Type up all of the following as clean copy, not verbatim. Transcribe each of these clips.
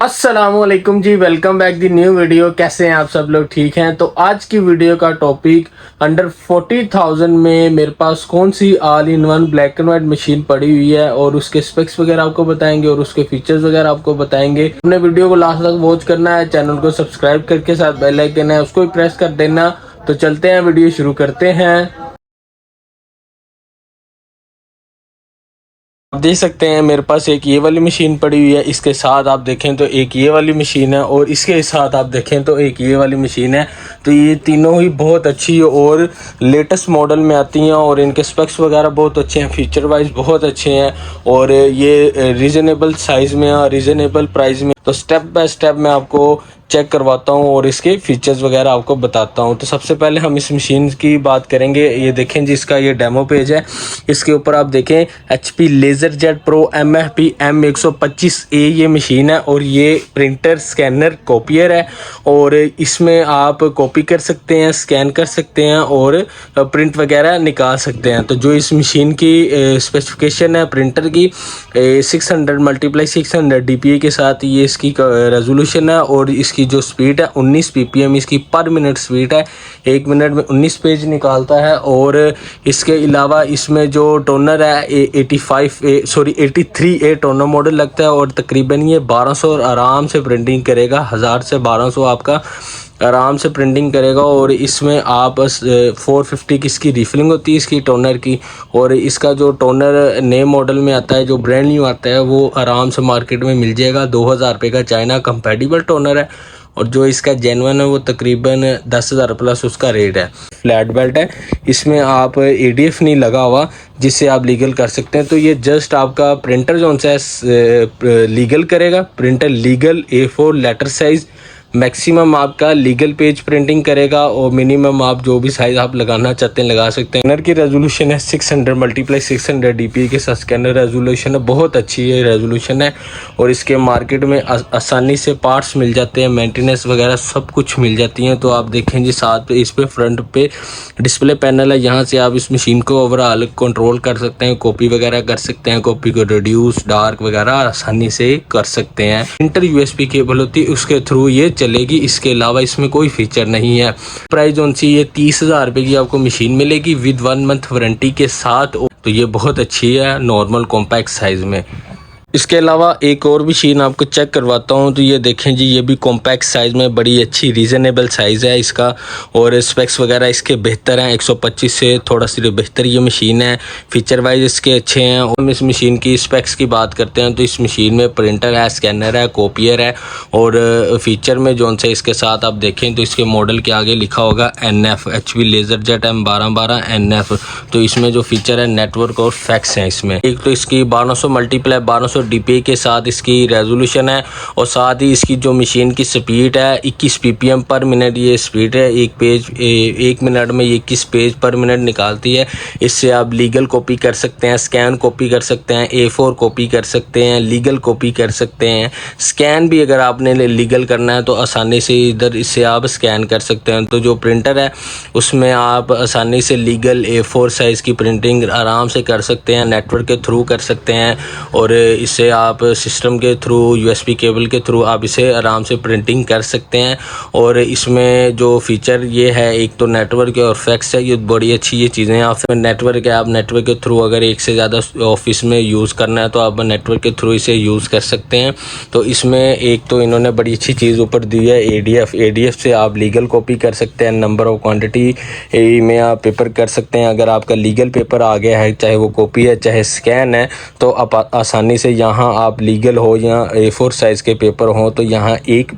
अस्सलामुअलैकुम जी, welcome back the new video. कैसे हैं आप सब लोग? ठीक हैं? तो आज की वीडियो का टॉपिक अंडर 40,000 में मेरे पास कौन सी all in one black and white machine पड़ी हुई है और उसके स्पेक्स वगैरह आपको बताएंगे और उसके फीचर्स वगैरह आपको बताएंगे। अपने वीडियो को लास्ट तक वॉच करना है, चैनल को सब्सक्राइब करके साथ बेल आइकन है उसको भी प्रेस कर देना। तो चलते हैं, वीडियो शुरू करते हैं। आप देख सकते हैं मेरे पास एक ये वाली मशीन पड़ी हुई है, इसके साथ आप देखें तो एक ये वाली मशीन है और इसके साथ आप देखें तो एक ये वाली मशीन है। तो ये तीनों ही बहुत अच्छी और लेटेस्ट मॉडल में आती हैं और इनके स्पेक्स वगैरह बहुत अच्छे हैं, फीचर वाइज बहुत अच्छे हैं और ये रीज़नेबल साइज़ में और रीज़नेबल प्राइस में। तो स्टेप बाय स्टेप मैं आपको चेक करवाता हूँ और इसके फीचर्स वगैरह आपको बताता हूँ। तो सबसे पहले हम इस मशीन की बात करेंगे। ये देखें जिसका ये डेमो पेज है, इसके ऊपर आप देखें HP LaserJet Pro MFP M125A ये मशीन है और ये प्रिंटर स्कैनर कॉपियर है और इसमें आप कॉपी कर सकते हैं, स्कैन कर सकते हैं और प्रिंट वगैरह निकाल सकते हैं। तो जो इस मशीन की स्पेसिफिकेशन है प्रिंटर की 600x600 DPI के साथ ये इसकी रेजोल्यूशन है और इसकी जो स्पीड है 19 PPM इसकी पर मिनट स्पीड है। 1 मिनट में 19 पेज निकालता है और इसके अलावा इसमें जो टोनर है 83A टोनर मॉडल लगता है और तकरीबन ये 1200 आराम से प्रिंटिंग करेगा। 1000 से 1200 आपका आराम से प्रिंटिंग करेगा और इसमें आप 450 की इसकी रिफिलिंग होती है इसकी टोनर की। और इसका जो टोनर नए मॉडल में आता है जो ब्रांड न्यू आता है वो आराम से मार्केट में मिल जाएगा। 2000 रुपये का चाइना कंपैटिबल टोनर है और जो इसका जेन्युइन है वो तकरीबन 10,000 प्लस उसका रेट है। फ्लैट बेल्ट है, इसमें आप ADF नहीं लगा हुआ जिससे आप लीगल कर सकते हैं। तो ये जस्ट आपका प्रिंटर जो सा है लीगल करेगा। Printer legal A4 letter size maximum आपका लीगल पेज प्रिंटिंग करेगा और मिनिमम आप जो भी साइज़ आप लगाना चाहते हैं लगा सकते हैं। स्कैनर की रेजोल्यूशन है 600x600 DPI के साथ स्कैनर रेजोल्यूशन है, बहुत अच्छी है रेजोल्यूशन है और इसके मार्केट में आसानी से पार्ट्स मिल जाते हैं, मेंटेनेंस वगैरह सब कुछ मिल जाती हैं। तो आप देखें जी साथ पे इस पे फ्रंट पे डिस्प्ले पैनल है, यहाँ से आप इस मशीन को ओवरऑल कंट्रोल कर सकते हैं, कॉपी वगैरह कर सकते हैं, कॉपी को रिड्यूस डार्क वगैरह आसानी से कर सकते हैं। इंटर USB केबल होती है उसके थ्रू ये चलेगी, इसके अलावा इसमें कोई फीचर नहीं है। प्राइस जो सी ये 30,000 रुपये की आपको मशीन मिलेगी विद 1 मंथ वारंटी के साथ। तो ये बहुत अच्छी है नॉर्मल कॉम्पैक्ट साइज़ में। इसके अलावा एक और मशीन आपको चेक करवाता हूँ। तो ये देखें जी, ये भी कॉम्पैक्ट साइज़ में बड़ी अच्छी रीज़नेबल साइज़ है इसका और स्पेक्स वगैरह इसके बेहतर हैं। 125 से थोड़ा सा बेहतर ये मशीन है, फीचर वाइज इसके अच्छे हैं। और हम इस मशीन की स्पेक्स की बात करते हैं तो इस मशीन में प्रिंटर है, स्कैनर है, कॉपियर है और फीचर में जो से इसके साथ आप देखें तो इसके मॉडल के आगे लिखा होगा NF HP LaserJet M1212 NF। तो इसमें जो फीचर है नेटवर्क और फैक्स हैं इसमें। एक तो इसकी 1200x1200 DPI के साथ इसकी रेजोल्यूशन है और साथ ही इसकी जो मशीन की स्पीड है 21 PPM पर मिनट ये स्पीड है। एक मिनट में 21 पेज पर मिनट निकालती है। इससे आप लीगल कॉपी कर सकते हैं, स्कैन कॉपी कर सकते हैं, A4 कॉपी कर सकते हैं, लीगल कॉपी कर सकते हैं। स्कैन भी अगर आपने लीगल करना है तो आसानी से इधर इससे आप स्कैन कर सकते हैं। तो जो प्रिंटर है उसमें आप आसानी से लीगल A4 साइज़ की प्रिंटिंग आराम से कर सकते हैं, नेटवर्क के थ्रू कर सकते हैं और इससे आप सिस्टम के थ्रू USB केबल के थ्रू आप इसे आराम से प्रिंटिंग कर सकते हैं। और इसमें जो फीचर ये है एक तो नेटवर्क और फैक्स है, ये बड़ी अच्छी ये चीज़ें हैं। आप नेटवर्क है, आप नेटवर्क के थ्रू अगर एक से ज़्यादा ऑफिस में यूज़ करना है तो आप नेटवर्क के थ्रू इसे यूज़ कर सकते हैं। तो इसमें एक तो इन्होंने बड़ी अच्छी चीज़ ऊपर दी है ADF से आप लीगल कॉपी कर सकते हैं, नंबर ऑफ क्वांटिटी में आप पेपर कर सकते हैं। अगर आपका लीगल पेपर आ गया है, चाहे वो कॉपी है चाहे स्कैन है, तो आप आसानी से यहाँ आप लीगल हो या A4 साइज़ के पेपर हों तो यहाँ एक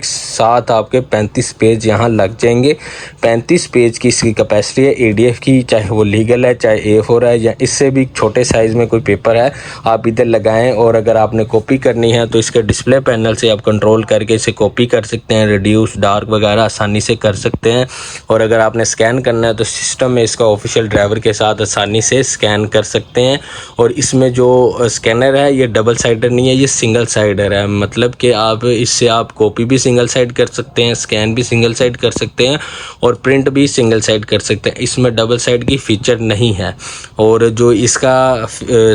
साथ आपके 35 पेज यहाँ लग जाएंगे। 35 पेज की इसकी कैपेसिटी है ADF की, चाहे वो लीगल है चाहे A4 है या इससे भी छोटे साइज़ में कोई पेपर है आप इधर लगाएं। और अगर आपने कॉपी करनी है तो इसके डिस्प्ले पैनल से आप कंट्रोल करके इसे कॉपी कर सकते हैं, रिड्यूस डार्क वगैरह आसानी से कर सकते हैं। और अगर आपने स्कैन करना है तो सिस्टम में इसका ऑफिशियल ड्राइवर के साथ आसानी से स्कैन कर सकते हैं। और इसमें जो स्कैनर है ये डबल साइडर नहीं है, ये सिंगल साइडर है। मतलब कि आप इससे आप कॉपी भी सिंगल साइड कर सकते हैं, स्कैन भी सिंगल साइड कर सकते हैं और प्रिंट भी सिंगल साइड कर सकते हैं। इसमें डबल साइड की फीचर नहीं है। और जो इसका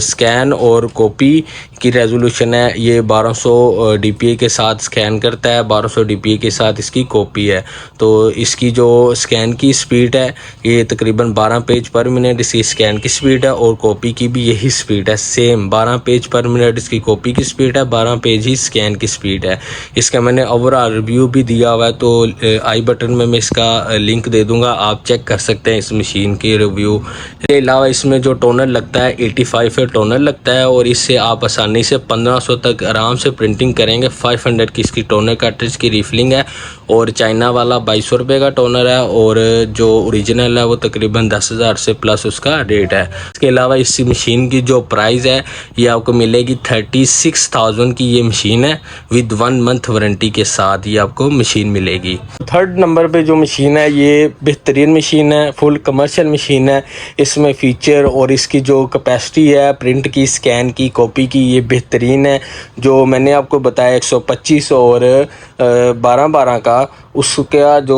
स्कैन और कॉपी की रेजोल्यूशन है ये 1200 dpi के साथ स्कैन करता है, 1200 dpi के साथ इसकी कॉपी है। तो इसकी जो स्कैन की स्पीड है ये तकरीबन 12 पेज पर मिनट इसकी स्कैन की स्पीड है और कॉपी की भी यही स्पीड है, सेम 12 पेज पर मिनट इसकी कॉपी की स्पीड है, 12 पेज ही स्कैन की स्पीड है। इसका मैंने ओवरऑल रिव्यू भी दिया हुआ है, तो आई बटन में मैं इसका लिंक दे दूंगा, आप चेक कर सकते हैं इस मशीन की रिव्यू। इसके अलावा इसमें जो टोनर लगता है 85 टोनर लगता है और इससे आप आसानी से 1500 तक आराम से प्रिंटिंग करेंगे। 500 की इसकी टोनर कार्ट्रिज की रिफिलिंग है और चाइना वाला 2200 रुपये का टोनर है और जो ओरिजिनल है वो तकरीबन 10,000 से प्लस उसका रेट है। इसके अलावा इस मशीन की जो प्राइस है ये आपको मिलेगी 36,000 की ये मशीन है विद 1 मंथ वारंटी के साथ ये आपको मशीन मिलेगी। थर्ड नंबर पे जो मशीन है ये बेहतरीन मशीन है, फुल कमर्शियल मशीन है। इसमें फ़ीचर और इसकी जो कैपेसिटी है प्रिंट की, स्कैन की, कॉपी की ये बेहतरीन है। जो मैंने आपको बताया 125 और 12 का उसका जो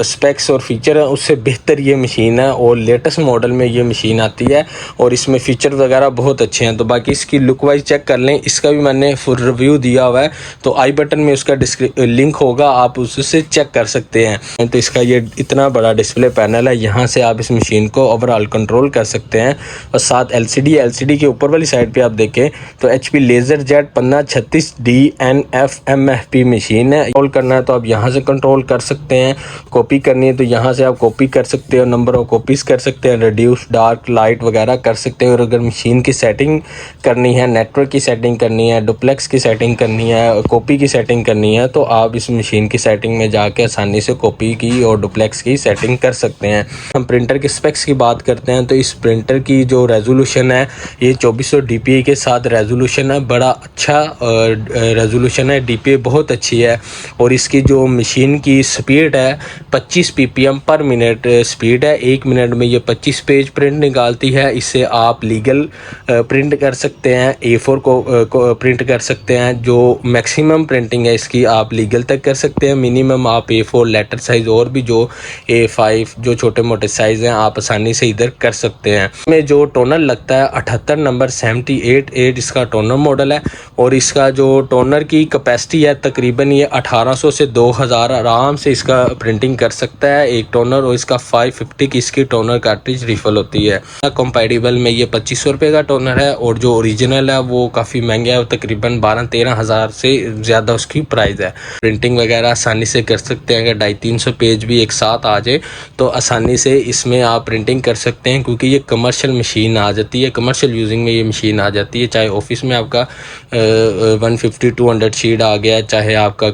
स्पेक्स और फीचर है उससे बेहतर ये मशीन है और लेटेस्ट मॉडल में ये मशीन आती है और इसमें फ़ीचर वगैरह बहुत अच्छे हैं। तो बाकी इसकी लुक वाइज चेक कर लें, इसका भी मैंने फुल रिव्यू दिया हुआ है, तो आई बटन में उसका लिंक होगा, आप उससे चेक कर सकते हैं। तो इसका ये इतना बड़ा डिस्प्ले पैनल है, यहाँ से आप इस मशीन को ओवरऑल कंट्रोल कर सकते हैं। और साथ LCD के ऊपर वाली साइड पर आप देखें तो HP LaserJet 1536 DNF-MFP मशीन है। कॉल करना है तो आप यहाँ से कंट्रोल कर सकते हैं, कॉपी करनी है तो यहाँ से आप कॉपी कर सकते हो, नंबर ऑफ कॉपीज़ कर सकते हैं, रिड्यूस डार्क लाइट वगैरह कर सकते हैं। और अगर मशीन की सेटिंग करनी है, नेटवर्क की सेटिंग करनी है, डुप्लेक्स की सेटिंग करनी है, कॉपी की सेटिंग करनी है, तो आप इस मशीन की सेटिंग में जाके आसानी से कॉपी की और डुप्लेक्स की सेटिंग कर सकते हैं। हम प्रिंटर के स्पेक्स की बात करते हैं तो इस प्रिंटर की जो रेजोल्यूशन है ये 2400 dpi के साथ रेजोल्यूशन है, बड़ा अच्छा रेजोल्यूशन है, DPI बहुत अच्छी है। और इसकी जो मशीन की स्पीड है 25 ppm पर मिनट स्पीड है, 1 मिनट में ये 25 पेज प्रिंट निकालती है। इससे आप लीगल प्रिंट कर सकते हैं, A4 को प्रिंट कर सकते हैं। जो मैक्सिमम प्रिंटिंग है इसकी आप लीगल तक कर सकते हैं, मिनिमम आप A4 लेटर साइज़ और भी जो A5 जो छोटे मोटे साइज़ हैं आप आसानी से इधर कर सकते हैं। इसमें जो टोनर लगता है 78 नंबर 788 इसका टोनर मॉडल है और इसका जो टोनर की कैपेसिटी है तकरीबन ये 1800 से 2000 आराम से इसका प्रिंटिंग कर सकता है एक टोनर। और इसका 550 की इसकी टोनर कार्ट्रिज रिफिल होती है। कंपैटिबल में ये 2500 रुपये का टोनर है और जो ओरिजिनल है वो काफ़ी महंगा है, तकरीबन 12-13 हज़ार से ज़्यादा उसकी प्राइस है। प्रिंटिंग वगैरह आसानी से कर सकते हैं, अगर 250-300 पेज भी एक साथ आ जाए तो आसानी से इसमें आप प्रिंटिंग कर सकते हैं, क्योंकि ये कमर्शियल मशीन आ जाती है, कमर्शियल यूजिंग में ये मशीन आ जाती है। चाहे ऑफिस में आपका 150-200 शीट आ गया, चाहे आपका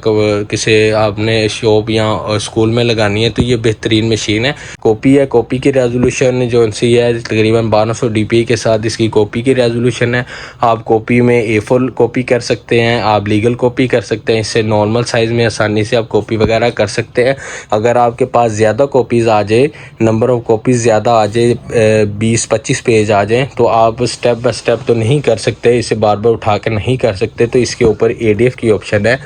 किसी आपने शॉप या स्कूल में लगानी है तो ये बेहतरीन मशीन है। कॉपी है, कॉपी की रेजोल्यूशन जो सी है तकरीबन 1200 dpi के साथ इसकी कॉपी की रेजोल्यूशन है। आप कॉपी में A4 कॉपी कर सकते हैं, आप लीगल कॉपी कर सकते हैं, इससे नॉर्मल साइज़ में आसानी से आप कॉपी वगैरह कर सकते हैं। अगर आपके पास ज़्यादा कॉपीज़ आ जाए, नंबर ऑफ़ कॉपीज़ ज़्यादा आ जाए, 20-25 पेज आ जाए, तो आप स्टेप बाय स्टेप तो नहीं कर सकते, इसे बार बार उठा कर नहीं कर सकते। तो इसके ऊपर ADF की ऑप्शन है,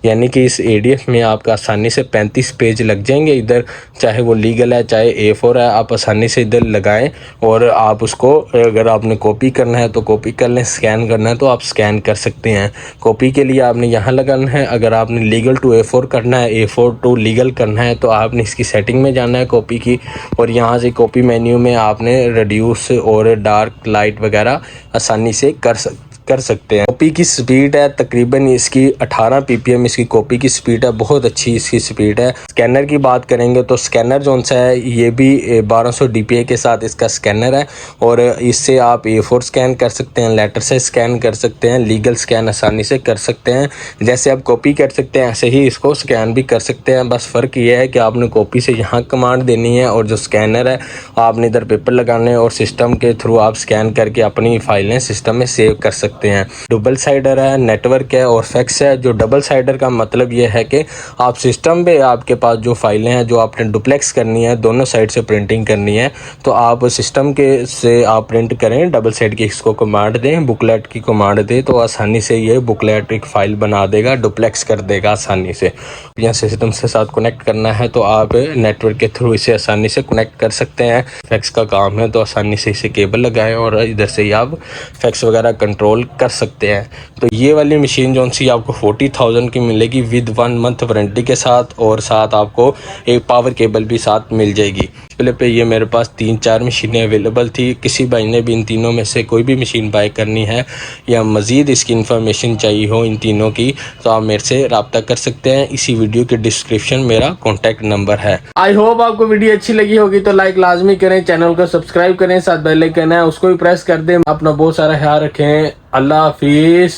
यानी कि इस ADF में आपका आसानी से 35 पेज लग जाएंगे इधर, चाहे वो लीगल है चाहे A4 है, आप आसानी से इधर लगाएं और आप उसको अगर आपने कॉपी करना है तो कॉपी कर लें, स्कैन करना है तो आप स्कैन कर सकते हैं। कॉपी के लिए आपने यहाँ लगाना है, अगर आपने लीगल टू A4 करना है, A4 टू लीगल करना है तो आपने इसकी सेटिंग में जाना है कॉपी की, और यहाँ से कॉपी मेन्यू में आपने रिड्यूस और डार्क लाइट वगैरह आसानी से कर सकते हैं। कॉपी की स्पीड है तकरीबन इसकी 18 ppm इसकी कॉपी की स्पीड है, बहुत अच्छी इसकी स्पीड है। स्कैनर की बात करेंगे तो स्कैनर जो सा है ये भी 1200 dpi के साथ इसका स्कैनर है और इससे आप A4 स्कैन कर सकते हैं, लेटर से स्कैन कर सकते हैं, लीगल स्कैन आसानी से कर सकते हैं। जैसे आप कॉपी कर सकते हैं ऐसे ही इसको स्कैन भी कर सकते हैं। बस फ़र्क ये है कि आपने कॉपी से यहाँ कमांड देनी है और जो स्कैनर है आपने इधर पेपर लगाने और सिस्टम के थ्रू आप स्कैन करके अपनी फाइलें सिस्टम में सेव कर सकते हैं। सकते हैं। डबल साइडर है, नेटवर्क है और फैक्स है। जो डबल साइडर का मतलब ये है कि आप सिस्टम पे आपके पास जो फाइलें हैं जो आपने डुप्लेक्स करनी है, दोनों साइड से प्रिंटिंग करनी है, तो आप सिस्टम के से आप प्रिंट करें, डबल साइड की इसको कमांड दें, बुकलेट की कमांड दें, तो आसानी से ये बुकलेट एक फ़ाइल बना देगा, डुप्लेक्स कर देगा आसानी से। या सिस्टम से साथ कनेक्ट करना है तो आप नेटवर्क के थ्रू इसे आसानी से कनेक्ट कर सकते हैं। फैक्स का काम है तो आसानी से इसे केबल लगाएं और इधर से ही आप फैक्स वगैरह कंट्रोल कर सकते हैं। तो ये वाली मशीन जो सी आपको 40,000 की मिलेगी विद 1 मंथ वारंटी के साथ, और साथ आपको एक पावर केबल भी साथ मिल जाएगी। डिस्प्ले पे ये मेरे पास 3-4 मशीनें अवेलेबल थी। किसी भाई ने भी इन तीनों में से कोई भी मशीन बाय करनी है या मज़ीद इसकी इन्फॉर्मेशन चाहिए हो इन तीनों की, तो आप मेरे से रब्ता कर सकते हैं। इसी वीडियो के डिस्क्रिप्शन मेरा कॉन्टैक्ट नंबर है। आई होप आपको वीडियो अच्छी लगी होगी तो लाइक लाजमी करें, चैनल को सब्सक्राइब करें, साथ बेल आइकन है उसको भी प्रेस कर दें। अपना बहुत सारा ख्याल रखें। अल्लाह हाफिज़।